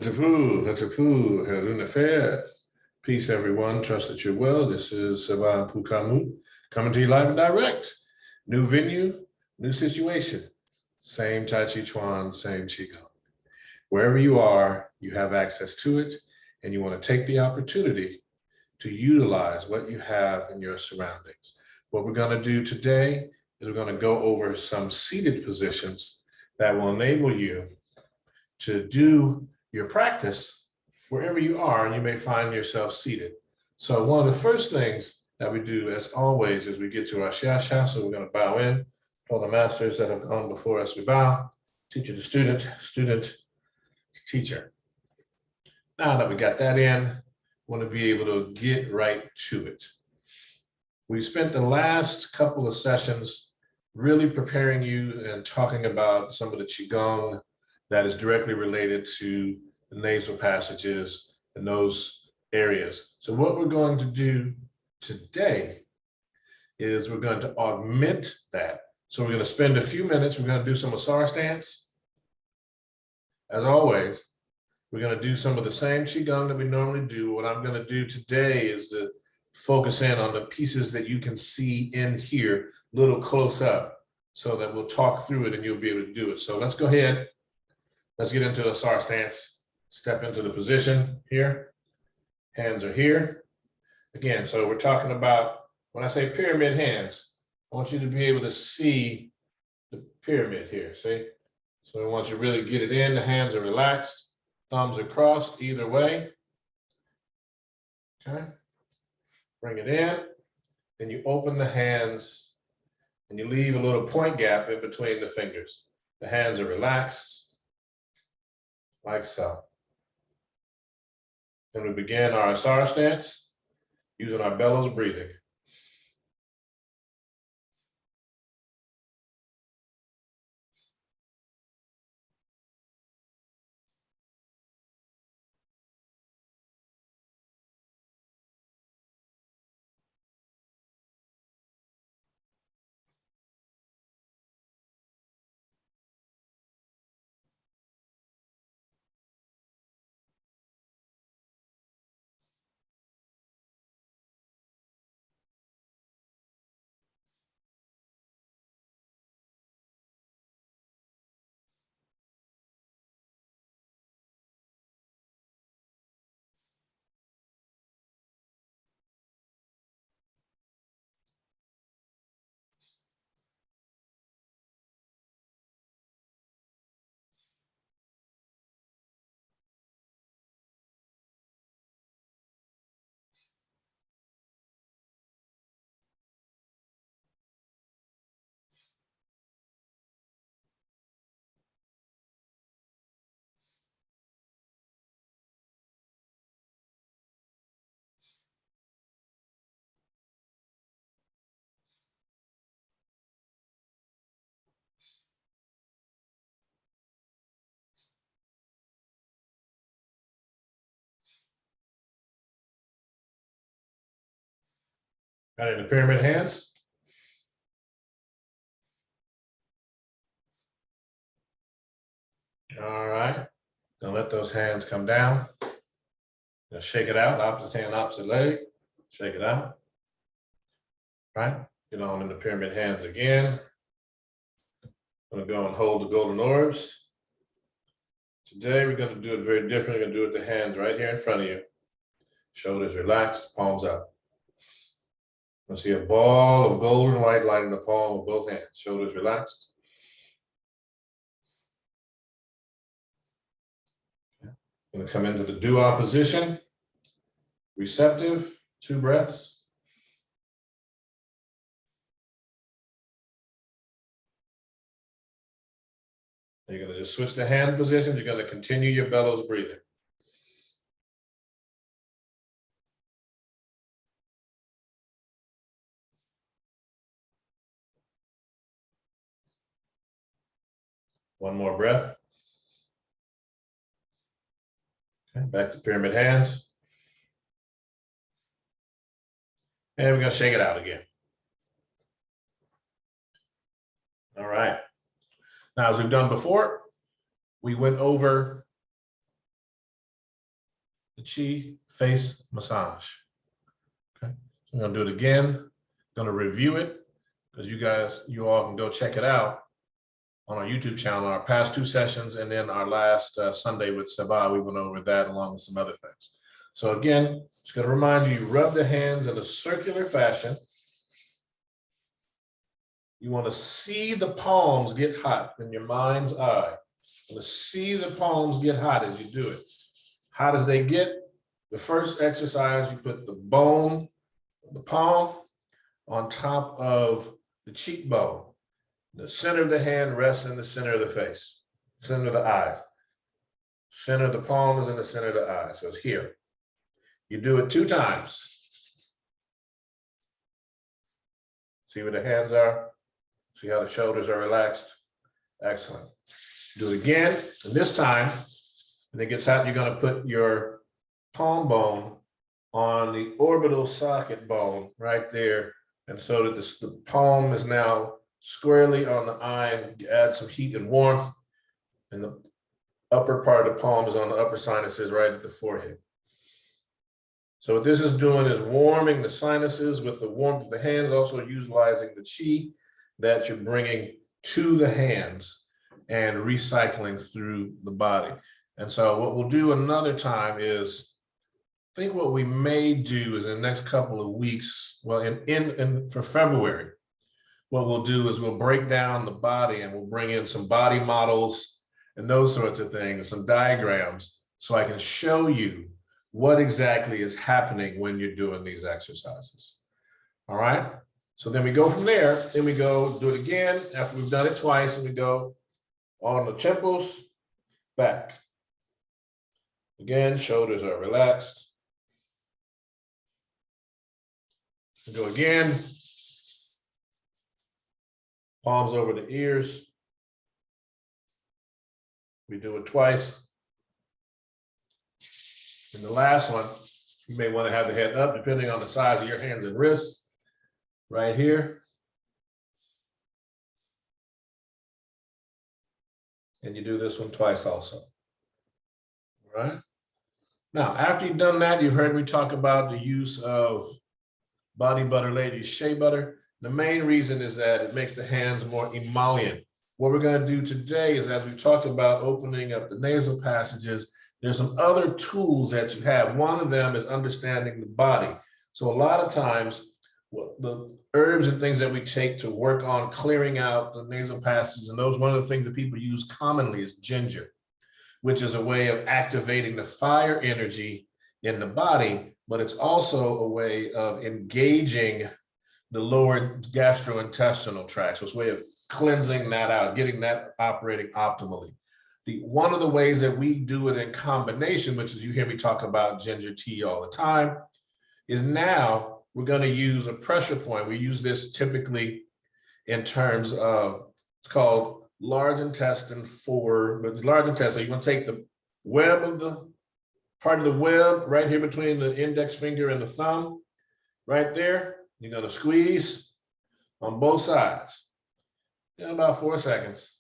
Peace, everyone. Trust that you're well. This is Savan Pukamu coming to you live and direct. New venue, new situation. Same Taijiquan, same Qigong. Wherever you are, you have access to it, and you want to take the opportunity to utilize what you have in your surroundings. What we're going to do today is we're going to go over some seated positions that will enable you to do your practice wherever you are, and you may find yourself seated. So one of the first things that we do, as always, is we get to our Shiasha. So we're going to bow in. All the masters that have gone before us, we bow. Teacher to student, student to teacher. Now that we got that in, we want to be able to get right to it. We spent the last couple of sessions really preparing you and talking about some of the Qigong that is directly related to the nasal passages and those areas. So what we're going to do today is we're going to augment that. So we're going to spend a few minutes, we're going to do some Asar Stance. As always, we're going to do some of the same Qigong that we normally do. What I'm going to do today is to focus in on the pieces that you can see in here, a little close up, so that we'll talk through it and you'll be able to do it. So let's go ahead. Let's get into the Asar Stance. Step into the position here. Hands are here. Again, so we're talking about, when I say pyramid hands, I want you to be able to see the pyramid here, see? So once you really get it in, the hands are relaxed, thumbs are crossed either way. Okay. Bring it in, then you open the hands and you leave a little point gap in between the fingers. The hands are relaxed, like so. Then we begin our Asar Stance using our bellows breathing. Got it in the pyramid hands. All right, now let those hands come down. Now shake it out, opposite hand, opposite leg. Shake it out. All right, get on in the pyramid hands again. I'm gonna go and hold the golden orbs. Today, we're gonna do it very different. We're gonna do it with the hands right here in front of you. Shoulders relaxed, palms up. You'll see a ball of golden white light in the palm of both hands. Shoulders relaxed. I'm going to come into the dua position. Receptive, 2 breaths. You're going to just switch the hand positions. You're going to continue your bellows breathing. One more breath. Okay, back to pyramid hands. And we're going to shake it out again. All right. Now, as we've done before, we went over the chi face massage. Okay, so I'm gonna do it again. Gonna review it because you all can go check it out on our YouTube channel, our past 2 sessions, and then our last Sunday with Sabah, we went over that along with some other things. So again, just gonna remind you, rub the hands in a circular fashion. You want to see the palms get hot in your mind's eye. You want to see the palms get hot as you do it. Hot as they get, the first exercise, you put the bone, the palm, on top of the cheekbone. The center of the hand rests in the center of the face, center of the eyes. Center of the palm is in the center of the eye, so it's here. You do it 2 times. See where the hands are? See how the shoulders are relaxed? Excellent. Do it again, and this time, when it gets hot, you're gonna put your palm bone on the orbital socket bone right there, and so that the palm is now squarely on the eye, and add some heat and warmth, and the upper part of the palm is on the upper sinuses right at the forehead. So what this is doing is warming the sinuses with the warmth of the hands, also utilizing the chi that you're bringing to the hands and recycling through the body. And so what we'll do another time is, I think what we may do is in the next couple of weeks, well, for February, what we'll do is we'll break down the body and we'll bring in some body models and those sorts of things, some diagrams, so I can show you what exactly is happening when you're doing these exercises. All right? So then we go from there, then we go do it again after we've done it twice, and we go on the temples, back. Again, shoulders are relaxed. We go again, palms over the ears. We do it twice. And the last one, you may want to have the head up depending on the size of your hands and wrists. Right here. And you do this one twice also. All right. Now, after you've done that, you've heard me talk about the use of body butter, ladies, shea butter. The main reason is that it makes the hands more emollient. What we're going to do today is, as we've talked about opening up the nasal passages, there's some other tools that you have. One of them is understanding the body. So a lot of times, the herbs and things that we take to work on clearing out the nasal passages, and those, one of the things that people use commonly is ginger, which is a way of activating the fire energy in the body, but it's also a way of engaging the lower gastrointestinal tract. So it's a way of cleansing that out, getting that operating optimally. One of the ways that we do it in combination, which is, you hear me talk about ginger tea all the time, is now we're going to use a pressure point. We use this typically in terms of, it's called large intestine 4, but large intestine, you want to take the web of the part of the web right here between the index finger and the thumb, right there. You're going to squeeze on both sides in about 4 seconds.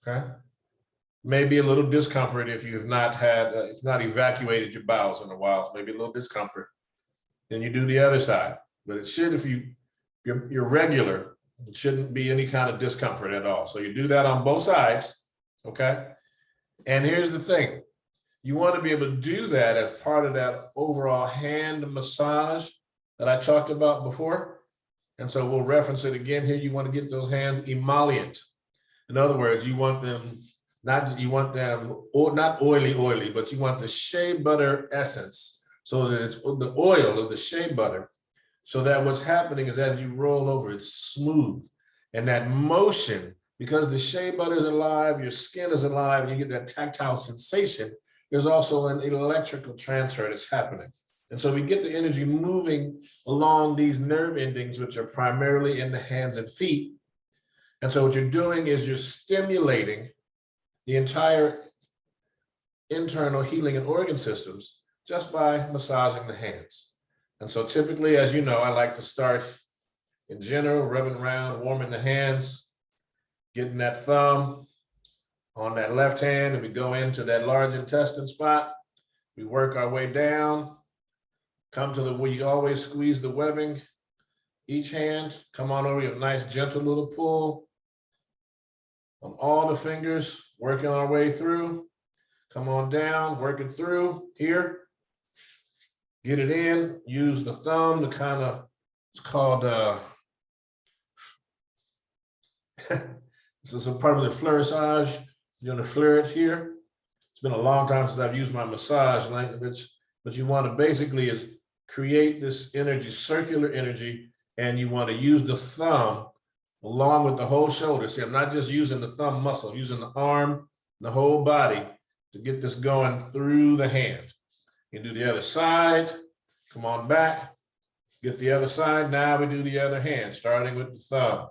Okay. Maybe a little discomfort if you've not had, if not evacuated your bowels in a while. It's maybe a little discomfort. Then you do the other side, but it should, if you're regular, it shouldn't be any kind of discomfort at all. So you do that on both sides, okay? And here's the thing. You want to be able to do that as part of that overall hand massage that I talked about before. And so we'll reference it again here. You want to get those hands emollient. In other words, you want them, not oily, but you want the shea butter essence, so that it's the oil of the shea butter, so that what's happening is as you roll over, it's smooth. And that motion, because the shea butter is alive, your skin is alive, and you get that tactile sensation, there's also an electrical transfer that's happening. And so we get the energy moving along these nerve endings, which are primarily in the hands and feet. And so what you're doing is you're stimulating the entire internal healing and organ systems just by massaging the hands. And so typically, as you know, I like to start in general, rubbing around, warming the hands, getting that thumb on that left hand, and we go into that large intestine spot. We work our way down, come to the where you always squeeze the webbing. Each hand, come on over, you have a nice gentle little pull on all the fingers, working our way through. Come on down, work it through here. Get it in, use the thumb to kind of, it's called, this is a part of the fleurissage. You're gonna fleur it here. It's been a long time since I've used my massage language, but you want to basically is create this energy, circular energy, and you want to use the thumb along with the whole shoulder. See, I'm not just using the thumb muscle, I'm using the arm, the whole body to get this going through the hand. You do the other side, come on back, get the other side. Now we do the other hand, starting with the thumb.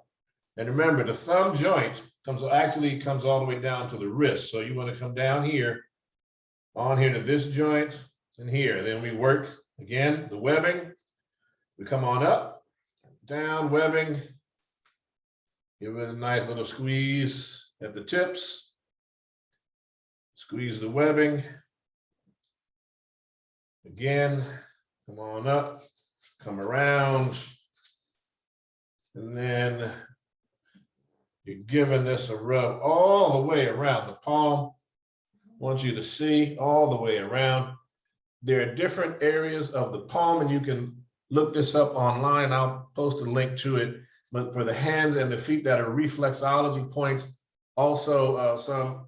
And remember, the thumb joint comes all the way down to the wrist. So you want to come down here, on here to this joint and here. Then we work again, the webbing. We come on up, down, webbing. Give it a nice little squeeze at the tips. Squeeze the webbing. Again, come on up, come around. And then you're giving this a rub all the way around the palm. I want you to see all the way around. There are different areas of the palm, and you can look this up online. I'll post a link to it. But for the hands and the feet that are reflexology points, also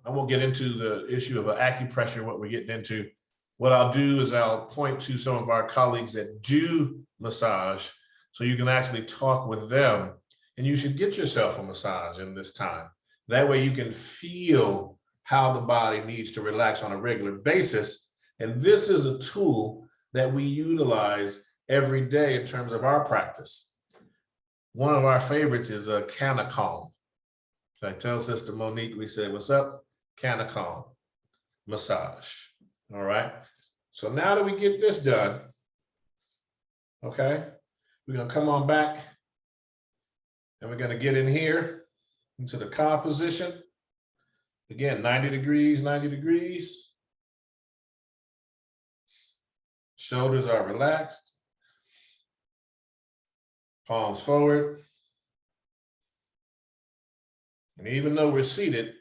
I won't get into the issue of acupressure, what we're getting into. What I'll do is I'll point to some of our colleagues that do massage, so you can actually talk with them. And you should get yourself a massage in this time. That way you can feel how the body needs to relax on a regular basis. And this is a tool that we utilize every day in terms of our practice. One of our favorites is a KhASA. I tell Sister Monique, we say, what's up? KhASA massage. All right. So now that we get this done, okay, we're going to come on back. And we're going to get in here into the KhASA position. Again, 90 degrees, 90 degrees. Shoulders are relaxed. Palms forward. And even though we're seated,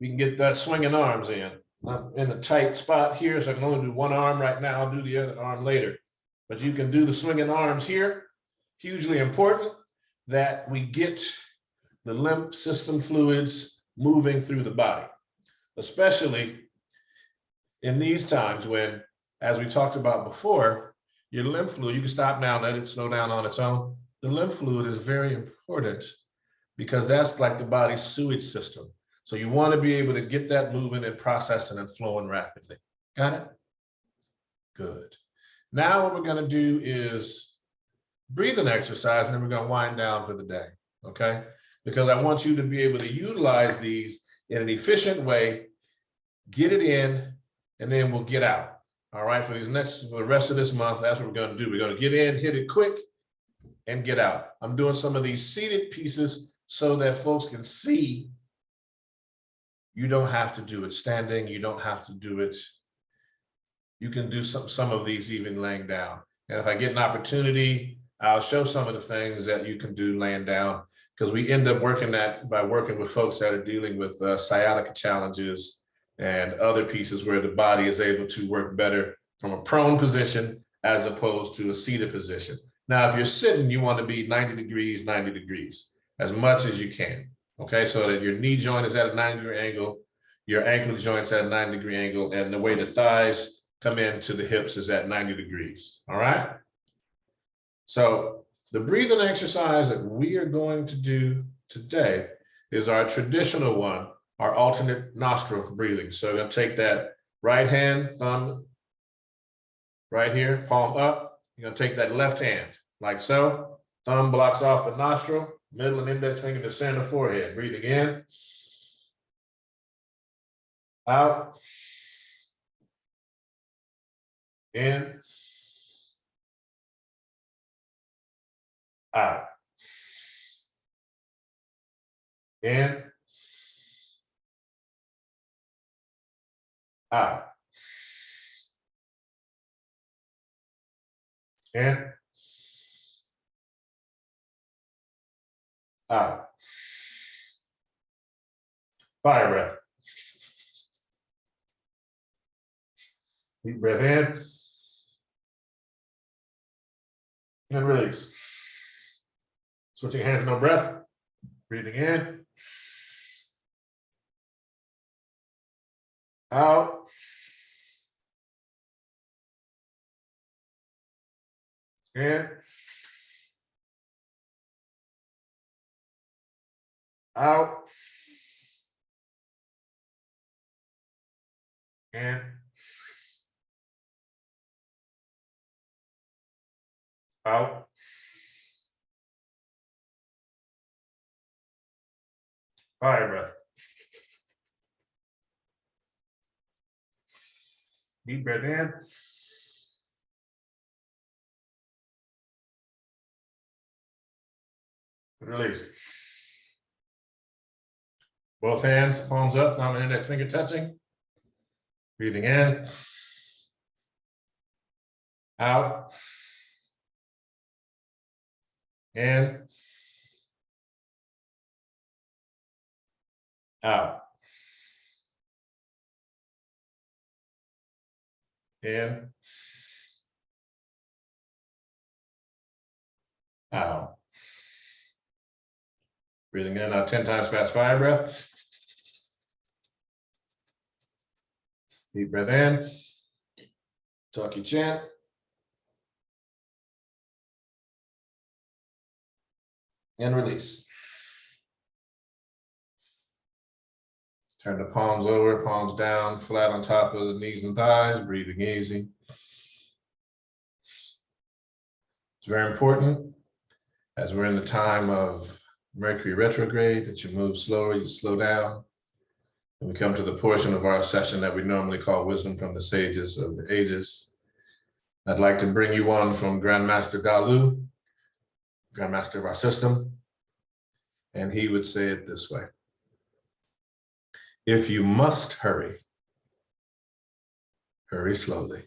we can get that swinging arms in. I'm in a tight spot here, so I can only do one arm right now. I'll do the other arm later. But you can do the swinging arms here. Hugely important that we get the lymph system fluids moving through the body, especially in these times when, as we talked about before, your lymph fluid, you can stop now, let it slow down on its own. The lymph fluid is very important because that's like the body's sewage system. So you want to be able to get that moving and processing and flowing rapidly. Got it? Good. Now what we're going to do is breathing exercise, and then we're going to wind down for the day, okay? Because I want you to be able to utilize these in an efficient way, get it in, and then we'll get out, all right? For the rest of this month, that's what we're going to do. We're going to get in, hit it quick, and get out. I'm doing some of these seated pieces so that folks can see you don't have to do it standing, you don't have to do it. You can do some of these even laying down. And if I get an opportunity, I'll show some of the things that you can do laying down, because we end up working by working with folks that are dealing with sciatica challenges and other pieces where the body is able to work better from a prone position as opposed to a seated position. Now, if you're sitting, you want to be 90 degrees, as much as you can. Okay, so that your knee joint is at a 90-degree angle, your ankle joint's at a 90-degree angle, and the way the thighs come into the hips is at 90 degrees. All right. So the breathing exercise that we are going to do today is our traditional one, our alternate nostril breathing. So we're going to take that right hand, thumb right here, palm up. You're going to take that left hand like so. Thumb blocks off the nostril, middle and index finger to center forehead. Breathing in, out, in, out, in, out. In. Out. Fire breath. Deep breath in. And release. Switching hands, no breath. Breathing in. Out. In. Out. In. Out. Fire breath. Deep breath in. Release. Both hands, palms up, thumb and index finger touching. Breathing in. Out. In. Out. In. Out. Breathing in, now 10 times fast fire breath. Deep breath in. Tuck your chin. And release. Turn the palms over, palms down, flat on top of the knees and thighs, breathing easy. It's very important, as we're in the time of Mercury retrograde, that you move slower, you slow down. And we come to the portion of our session that we normally call Wisdom from the Sages of the Ages. I'd like to bring you one from Grandmaster Dalu, Grandmaster of our system, and he would say it this way. If you must hurry, hurry slowly.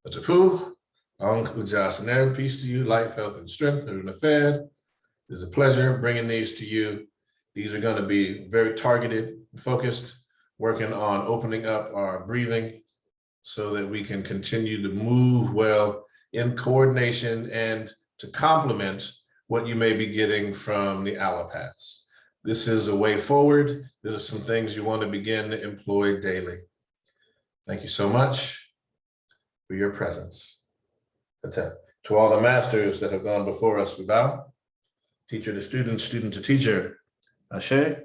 Atapu, Ang Ujasanem, peace to you, life, health, and strength, Haruna Fed. It's a pleasure bringing these to you. These are going to be very targeted, focused, working on opening up our breathing so that we can continue to move well in coordination and to complement what you may be getting from the allopaths. This is a way forward. These are some things you want to begin to employ daily. Thank you so much for your presence. To all the masters that have gone before us, we bow. Teacher to student, student to teacher. Ashe.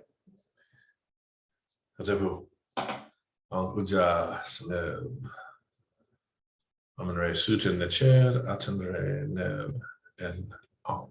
Hatebu. Ankuja Sneb. Amanre Sutin Neched, Atanre Neb, and Om.